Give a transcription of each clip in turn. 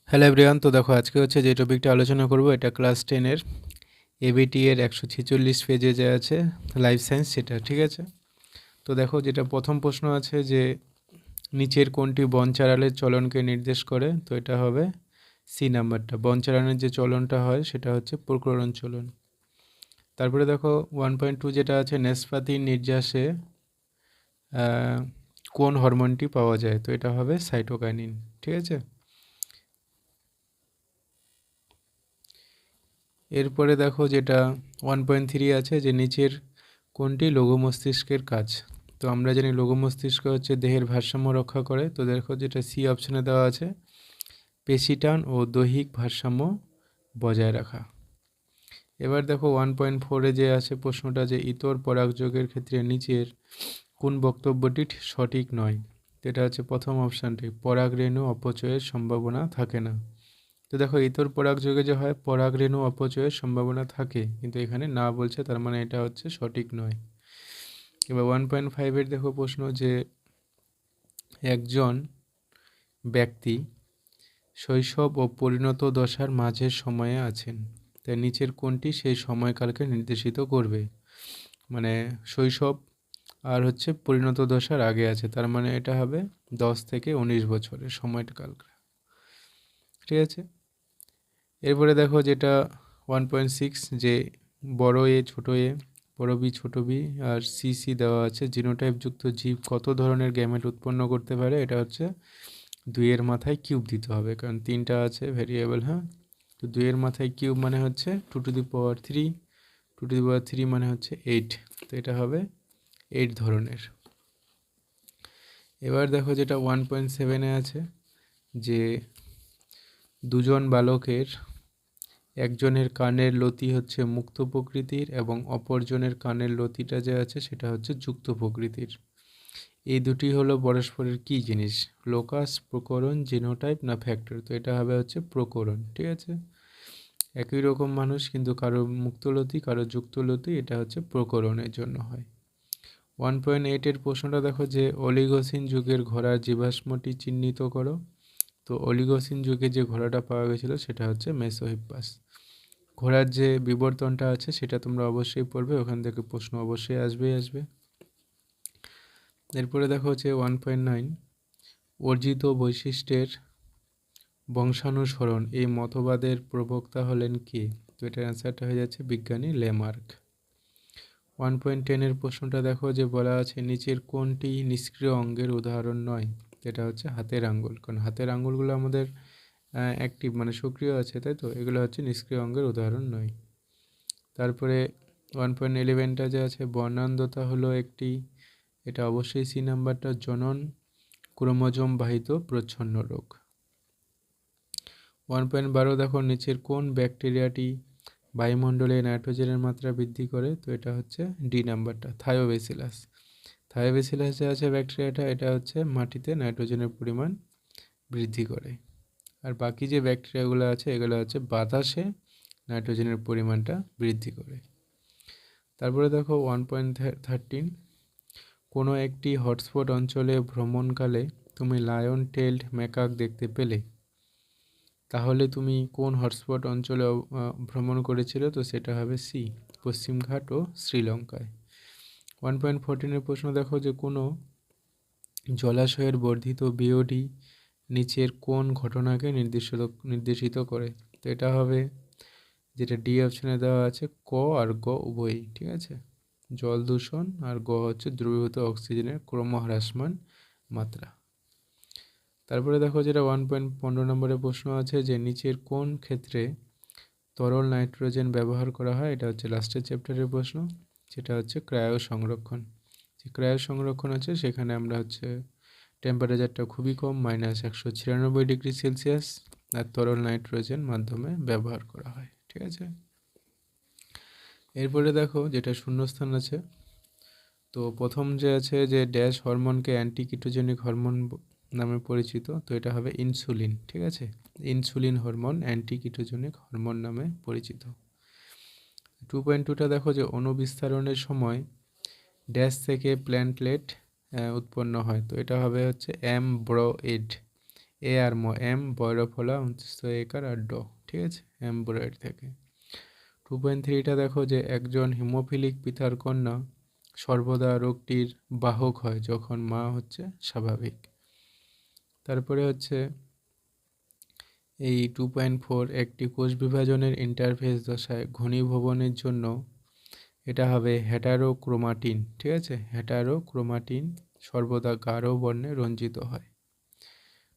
Hello everyone, তো দেখো আজকে হচ্ছে যে টপিকটা আলোচনা করব এটা ক্লাস 10-এর এবিটি এর 146 পেজে যে আছে লাইফ সায়েন্স সেটা, ঠিক আছে। তো দেখো যেটা প্রথম প্রশ্ন আছে যে নিচের কোনটি বনচারালের চলনকে নির্দেশ করে, তো এটা হবে সি নাম্বারটা। বনচারণের যে চলনটা হয় সেটা হচ্ছে প্রকরণ চলন। তারপরে দেখো 1.2 যেটা আছে নাসপাতির নির্যাসে কোন হরমোনটি পাওয়া যায়, তো এটা হবে সাইটোকাইনিন, ঠিক আছে। এরপরে দেখো যেটা 1.3 আছে যে নিচের কোনটি লঘু মস্তিষ্কের কাজ, তো আমরা জানি লঘু মস্তিষ্ক হচ্ছে দেহের ভারসাম্য রক্ষা করে। তো দেখো যেটা সি অপশনে দেওয়া আছে পেশিটান ও দৈহিক ভারসাম্য বজায় রাখা। এবার দেখো 1.4-এ যে আছে প্রশ্নটা যে ইতর পরাগযোগের ক্ষেত্রে নিচের কোন বক্তব্যটি সঠিক নয়, এটা হচ্ছে প্রথম অপশানটি পরাগরেণু অপচয়ের সম্ভাবনা থাকে না। তো দেখো ইতর পরাগযোগে যে হয় পরাগরেণু অপচয়ের সম্ভাবনা থাকে, কিন্তু এখানে না বলছে, তার মানে এটা হচ্ছে সঠিক নয়। এবার 1.5-এর দেখো প্রশ্ন যে একজন ব্যক্তি শৈশব ও পরিণত দশার মাঝের সময়ে আছেন, তাই নিচের কোনটি সেই সময়কালকে নির্দেশিত করবে। মানে শৈশব আর হচ্ছে পরিণত দশার আগে আছে, তার মানে এটা হবে 10 থেকে 19 বছরের সময়কাল, ঠিক আছে। এরপরে দেখো যেটা 1.6 যে বড় এ ছোট এ, বড় বি ছোট বি আর সি দেওয়া আছে জিনোটাইপযুক্ত জীব কত ধরনের গ্যামেট উৎপন্ন করতে পারে, এটা হচ্ছে 2-এর মাথায় কিউব দিতে হবে, কারণ 3টা আছে ভেরিয়েবল। হ্যাঁ, তো 2-এর মাথায় কিউব মানে হচ্ছে 2^3, 2^3 মানে হচ্ছে 8, তো এটা হবে 8 ধরনের। এবার দেখো যেটা 1.7-এ আছে যে দুজন বালকের একজনের কানের লতি হচ্ছে মুক্ত প্রকৃতির এবং অপরজনের কানের লতিটা যে আছে সেটা হচ্ছে যুক্ত প্রকৃতির। এই দুটি হলো পরস্পরের কি জিনিস, লোকাস, প্রকরণ, জিনোটাইপ না ফ্যাক্টর, তো এটা হবে হচ্ছে প্রকরণ, ঠিক আছে। একই রকম মানুষ কিন্তু কারো মুক্তলতি কারো যুক্তলতি, এটা হচ্ছে প্রকরণের জন্য হয়। 1.8-এর প্রশ্নটা দেখো যে অলিগোসিন যুগের ঘোড়ার জীবাশ্মটি চিহ্নিত করো, তো অলিগোসিন যুগে যে ঘোড়াটা পাওয়া গেছিলো সেটা হচ্ছে মেসোহিপ্পাস। ঘোড়ার যে বিবর্তনটা আছে সেটা তোমরা অবশ্যই পড়বে, ওখান থেকে প্রশ্ন অবশ্যই আসবে। এরপরে দেখো হচ্ছে 1.9 অর্জিত বৈশিষ্ট্যের বংশানুসরণ এই মতবাদের প্রবক্তা হলেন কে, তো এটার অ্যান্সারটা হয়ে যাচ্ছে বিজ্ঞানী লেমার্ক। 1.10-এর প্রশ্নটা দেখো যে বলা আছে নিচের কোনটি নিষ্ক্রিয় অঙ্গের উদাহরণ নয়, এটা হচ্ছে হাতের আঙ্গুল, কারণ হাতের আঙ্গুলগুলো আমাদের অ্যাক্টিভ মানে সক্রিয় আছে, তাই তো এগুলো হচ্ছে নিষ্ক্রিয় অঙ্গের উদাহরণ নয়। তারপরে 1.11টা যে আছে বর্ণান্ধতা হলো একটি, এটা অবশ্যই সি নাম্বারটা জনন ক্রোমোজোম বাহিত প্রচ্ছন্ন রোগ। 1.12 দেখো নিচের কোন ব্যাকটেরিয়াটি বায়ুমণ্ডলে নাইট্রোজেনের মাত্রা বৃদ্ধি করে, তো এটা হচ্ছে ডি নাম্বারটা থায়োবেসিলাস। থায়োবেসিলাস যে আছে ব্যাকটেরিয়াটা, এটা হচ্ছে মাটিতে নাইট্রোজেনের পরিমাণ বৃদ্ধি করে। আর বাকি যে ব্যাকটেরিয়াগুলো আছে এগুলো হচ্ছে বাতাসে নাইট্রোজেনের পরিমাণটা বৃদ্ধি করে। তারপরে দেখো 1.13 কোনো একটি হটস্পট অঞ্চলে ভ্রমণকালে তুমি লায়ন টেলড ম্যাকাক দেখতে পেলে, তাহলে তুমি কোন হটস্পট অঞ্চলে ভ্রমণ করেছিলে, তো সেটা হবে সি পশ্চিমঘাট ও শ্রীলঙ্কায়। 1.14-এর প্রশ্ন দেখো যে কোনো জলাশয়ের বর্ধিত বিওডি নিচের কোন ঘটনাকে নির্দেশিত করে, তো এটা হবে যেটা ডি অপশনে দেওয়া আছে ক আর গ উভয়ই, ঠিক আছে। জল দূষণ আর গ হচ্ছে দ্রবীভূত অক্সিজেনের ক্রমহ্রাসমান মাত্রা। তারপরে দেখো যেটা 1.15 নম্বরের প্রশ্ন আছে যে নিচের কোন ক্ষেত্রে তরল নাইট্রোজেন ব্যবহার করা হয়, এটা হচ্ছে লাস্টের চ্যাপ্টারের প্রশ্ন, যেটা হচ্ছে ক্রায়ো সংরক্ষণ। যে ক্রায়ো সংরক্ষণ আছে সেখানে আমরা হচ্ছে টেম্পারেচারটা খুবই কম -196 ডিগ্রি সেলসিয়াস আর তরল নাইট্রোজেন মাধ্যমে ব্যবহার করা হয়, ঠিক আছে। এরপরে দেখো যেটা শূন্যস্থান আছে, তো প্রথম যে আছে যে ড্যাশ হরমোনকে অ্যান্টিকিটোজেনিক হরমোন নামে পরিচিত, তো এটা হবে ইনসুলিন, ঠিক আছে। ইনসুলিন হরমোন অ্যান্টিকিটোজেনিক হরমোন নামে পরিচিত। 2.2টা দেখো যে অণুবিস্তারণের সময় ড্যাশ থেকে প্ল্যান্টলেট উৎপন্ন হয়, তো এটা হবে হচ্ছে অ্যামব্রয়েড। এ আর এম বয়রফলা 29 একর আর ড, ঠিক আছে, এমব্রয়েড থেকে। 2.3টা দেখো যে একজন হিমোফিলিক পিতার কন্যা সর্বদা রোগটির বাহক হয় যখন মা হচ্ছে স্বাভাবিক। তারপরে হচ্ছে এই 2.4 একটি কোষ বিভাজনের ইন্টারফেস দশায় ঘনীভবনের জন্য এটা হবে হেটারোক্রোমাটিন, ঠিক আছে, হেটারোক্রোমাটিন সর্বদা গাঢ় বর্ণে রঞ্জিত হয়।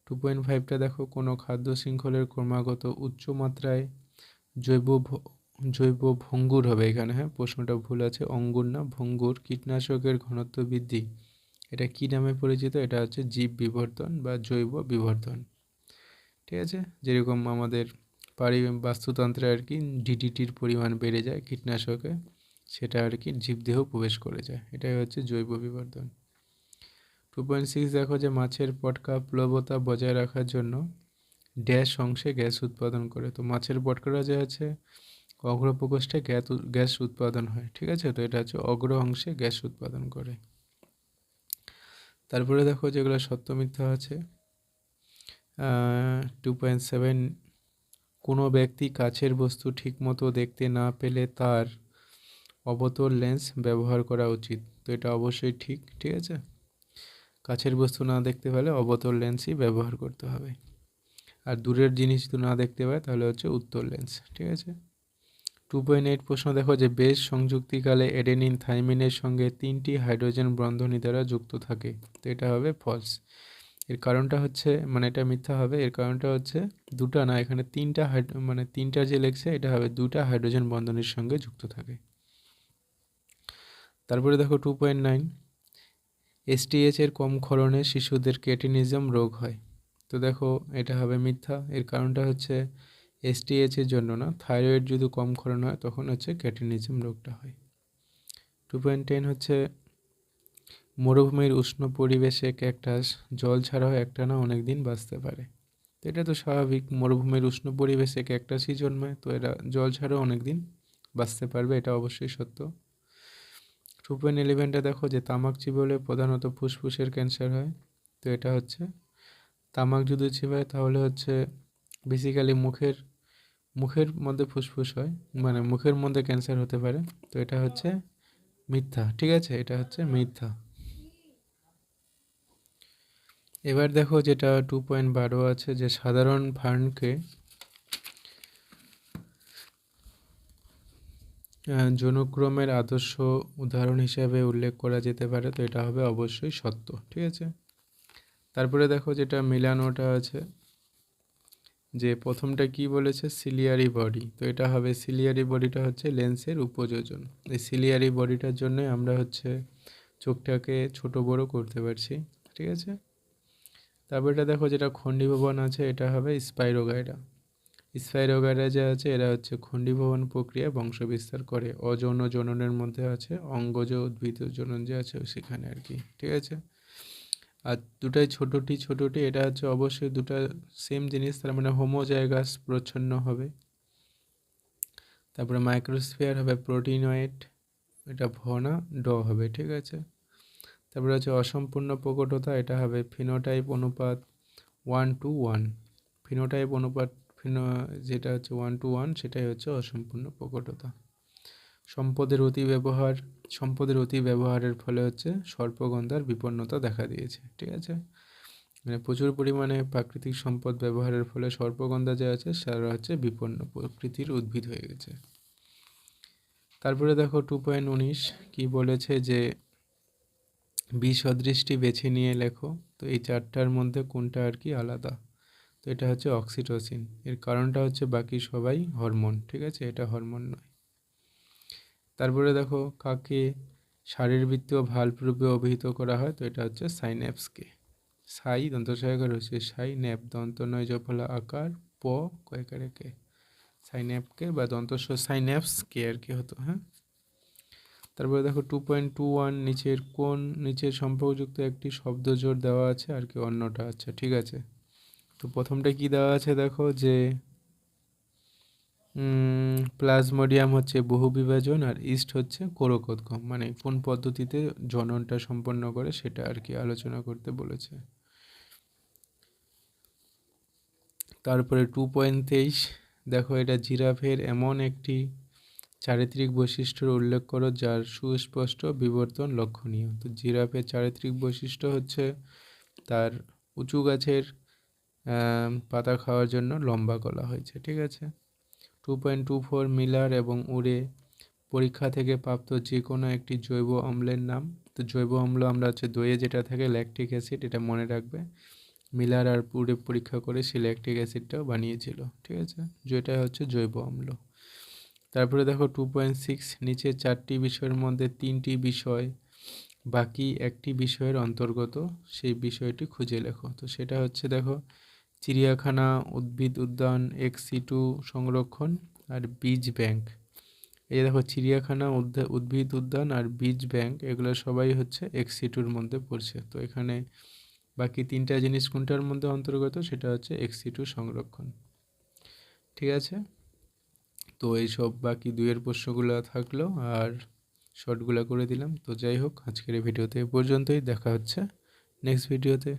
2.5টা দেখো কোনো খাদ্য শৃঙ্খলের ক্রমাগত উচ্চ মাত্রায় জৈব ভঙ্গুর হবে এখানে, হ্যাঁ প্রশ্নটা ভুল আছে, অঙ্গুর না ভঙ্গুর কীটনাশকের ঘনত্ব বৃদ্ধি, এটা কি নামে পরিচিত? এটা হচ্ছে জীব বিবর্তন বা জৈব বিবর্তন, ঠিক আছে। যেরকম আমাদের বাস্তুতন্ত্রে আর কি ডিডিটির পরিমাণ বেড়ে যায় কীটনাশকে, সেটা আর কি জীবদেহ প্রবেশ করে যায়, এটাই হচ্ছে জৈব বিবর্তন। 2.6 দেখো যে মাছের পটকা প্লবতা বজায় রাখার জন্য ড্যাশ অংশে গ্যাস উৎপাদন করে। তো মাছের পটকাটা যে আছে অগ্রপ্রকোষ্ঠে গ্যাস উৎপাদন হয়, ঠিক আছে, তো এটা হচ্ছে অগ্র অংশে গ্যাস উৎপাদন করে। তারপরে দেখো যেগুলো সত্য মিথ্যা আছে। 2.7 কোনো ব্যক্তি কাছের বস্তু ঠিকমতো দেখতে না পেলে তার অবতল লেন্স ব্যবহার করা উচিত, তো এটা অবশ্যই ঠিক, ঠিক আছে, কাছের বস্তু না দেখতে পেলে অবতল লেন্সই ব্যবহার করতে হবে। আর দূরের জিনিস যদি না দেখতে পায় তাহলে হচ্ছে উত্তল লেন্স, ঠিক আছে। 2.8 প্রশ্ন দেখো যে বেশ সংযুক্তিকালে এডেনিন থাইমিনের সঙ্গে 3টি হাইড্রোজেন বন্ধনী দ্বারা যুক্ত থাকে, তো এটা হবে ফলস। এর কারণটা হচ্ছে মানে এটা মিথ্যা হবে, এর কারণটা হচ্ছে দুটা না, এখানে তিনটা যে লেগছে এটা হবে 2টা হাইড্রোজেন বন্ধনের সঙ্গে যুক্ত থাকে। তারপরে দেখো 2.9 এসটিএইচ এর কম ক্ষরণে শিশুদের ক্রেটিনিজম রোগ হয়, তো দেখো এটা হবে মিথ্যা, এর কারণটা হচ্ছে এসটিএইচ এর জন্য না, থাইরয়েড যদি কম ক্ষরণ হয় তখন হচ্ছে ক্রেটিনিজম রোগটা হয়। 2.10 হচ্ছে মরুভূমির উষ্ণ পরিবেশে ক্যাকটাস জল ছাড়াও একটানা অনেক দিন বাঁচতে পারে, তো এটা তো স্বাভাবিক, মরুভূমির উষ্ণ পরিবেশে ক্যাকটাসই জন্মায়, তো এরা জল ছাড়াও অনেক দিন বাঁচতে পারবে, এটা অবশ্যই সত্য। 2.11টা দেখো যে তামাক চিবোলে প্রধানত ফুসফুসের ক্যান্সার হয়, তো এটা হচ্ছে তামাক যদি চিবায় তাহলে হচ্ছে বেসিক্যালি মুখের মধ্যে ফুসফুস হয়, মানে মুখের মধ্যে ক্যান্সার হতে পারে, তো এটা হচ্ছে মিথ্যা, ঠিক আছে, এটা হচ্ছে মিথ্যা। এবার দেখো যেটা 2.12 আছে যে সাধারণ ফার্নকে যৌনক্রমের আদর্শ উদাহরণ হিসাবে উল্লেখ করা যেতে পারে, তো এটা হবে অবশ্যই সত্য, ঠিক আছে। তারপরে দেখো যেটা মিলানোটা আছে যে প্রথমটা কি বলেছে সিলিয়ারি বডি, তো এটা হবে সিলিয়ারি বডিটা হচ্ছে লেন্সের উপযোজন, এই সিলিয়ারি বডিটার জন্য আমরা হচ্ছে চোখটাকে ছোট বড় করতে পারছি, ঠিক আছে। তারপর এটা দেখো যেটা খণ্ডীভবন আছে এটা হবে স্পাইরোগাইডা, স্পাইরোগাইডা যে আছে এরা হচ্ছে খণ্ডীভবন প্রক্রিয়া বংশবিস্তার করে, অযৌন জননের মধ্যে আছে অঙ্গজ উদ্ভিদ জনন যে আছে সেখানে আর কি, ঠিক আছে। আর দুটাই ছোটটি এটা হচ্ছে অবশ্যই দুটা সেম জিনিস, তার মানে হোমোজাইগাস প্রচ্ছন্ন হবে। তারপরে মাইক্রোস্ফিয়ার হবে প্রোটিনয়েড, এটা ভ না ড হবে, ঠিক আছে। তারপরে হচ্ছে অসম্পূর্ণ প্রকটতা, এটা হবে ফিনোটাইপ অনুপাত 1:1, ফিনোটাইপ অনুপাত যেটা হচ্ছে 1:1 সেটাই হচ্ছে অসম্পূর্ণ প্রকটতা। সম্পদের অতি ব্যবহারের ফলে হচ্ছে সর্পগন্ধার বিপন্নতা দেখা দিয়েছে, ঠিক আছে, মানে প্রচুর পরিমাণে প্রাকৃতিক সম্পদ ব্যবহারের ফলে সর্পগন্ধা যে আছে সেটা হচ্ছে বিপন্ন প্রকৃতির উদ্ভিদ হয়ে গেছে। তারপরে দেখো 2.19 কি বলেছে যে বিসদৃষ্টি বেছে নিয়ে লেখো, তো এই চারটার মধ্যে কোনটা আর কি আলাদা, তো এটা হচ্ছে অক্সিটোসিন, এর কারণটা হচ্ছে বাকি সবাই হরমোন, ঠিক আছে, এটা হরমোন নয়। তারপরে দেখো কাকে শারীরবৃত্তীয় ভাল্ব রূপে অভিহিত করা হয়, তো এটা হচ্ছে সাইন্যাপসকে, সাই দন্তসহায়কার হচ্ছে সাই, ন্যাপ দন্ত নয় জফলা আকার প কয়কারে কে, সাইন্যাপকে বা দন্তস্ব সাইন্যাপসকে আর কি হতো, হ্যাঁ। তারপরে দেখো 2.21 নিচের সম্পর্কযুক্ত একটি শব্দ জোড় দেওয়া আছে আর কি অন্যটা, আচ্ছা ঠিক আছে। তো প্রথমটা কি দেওয়া আছে দেখো যে প্লাজমোডিয়াম হচ্ছে বহু বিভাজন আর ইস্ট হচ্ছে কোরকোদ্গম, মানে কোন পদ্ধতিতে জননটা সম্পন্ন করে সেটা আর কি আলোচনা করতে বলেছে। তারপরে 2.23 দেখো এটা জিরাফের এমন একটি চারিত্রিক বৈশিষ্ট্যের উল্লেখ করো যার সুস্পষ্ট বিবর্তন লক্ষণীয়। তো জিরাফের চারিত্রিক বৈশিষ্ট্য হচ্ছে তার উঁচু গাছের পাতা খাওয়ার জন্য লম্বা গলা হয়েছে, ঠিক আছে। 2.24 মিলার এবং উরে পরীক্ষা থেকে প্রাপ্ত যে কোনো একটি জৈব অম্লের নাম। তো জৈব অম্ল আমরা হচ্ছে দইয়ে যেটা থাকে ল্যাকটিক অ্যাসিড, এটা মনে রাখবে। মিলার আর পুরে পরীক্ষা করে সে ল্যাকটিক অ্যাসিডটাও বানিয়েছিল, ঠিক আছে, যেটা হচ্ছে জৈব অম্ল। তারপরে দেখো 2.6 নিচে 4টি বিষয়ের মধ্যে 3টি বিষয় বাকি একটি বিষয়ের অন্তর্গত, সেই বিষয়টি খুঁজে লেখো। তো সেটা হচ্ছে দেখো চিড়িয়াখানা, উদ্ভিদ উদ্যান, এক্সিটু সংরক্ষণ আর বীজ ব্যাংক। এই দেখো চিড়িয়াখানা, উদ্ভিদ উদ্যান আর বীজ ব্যাংক এগুলো সবাই হচ্ছে এক্সিটুর মধ্যে পড়ছে। তো এখানে বাকি 3টা জিনিস কোনটার মধ্যে অন্তর্গত, সেটা হচ্ছে এক্সিটু সংরক্ষণ, ঠিক আছে। তো এইসব বাকি 2-এর প্রশ্নগুলো থাকলো আর শর্টগুলো করে দিলাম। তো যাই হোক, আজকের এই ভিডিওতে এ পর্যন্তই, দেখা হচ্ছে নেক্সট ভিডিওতে।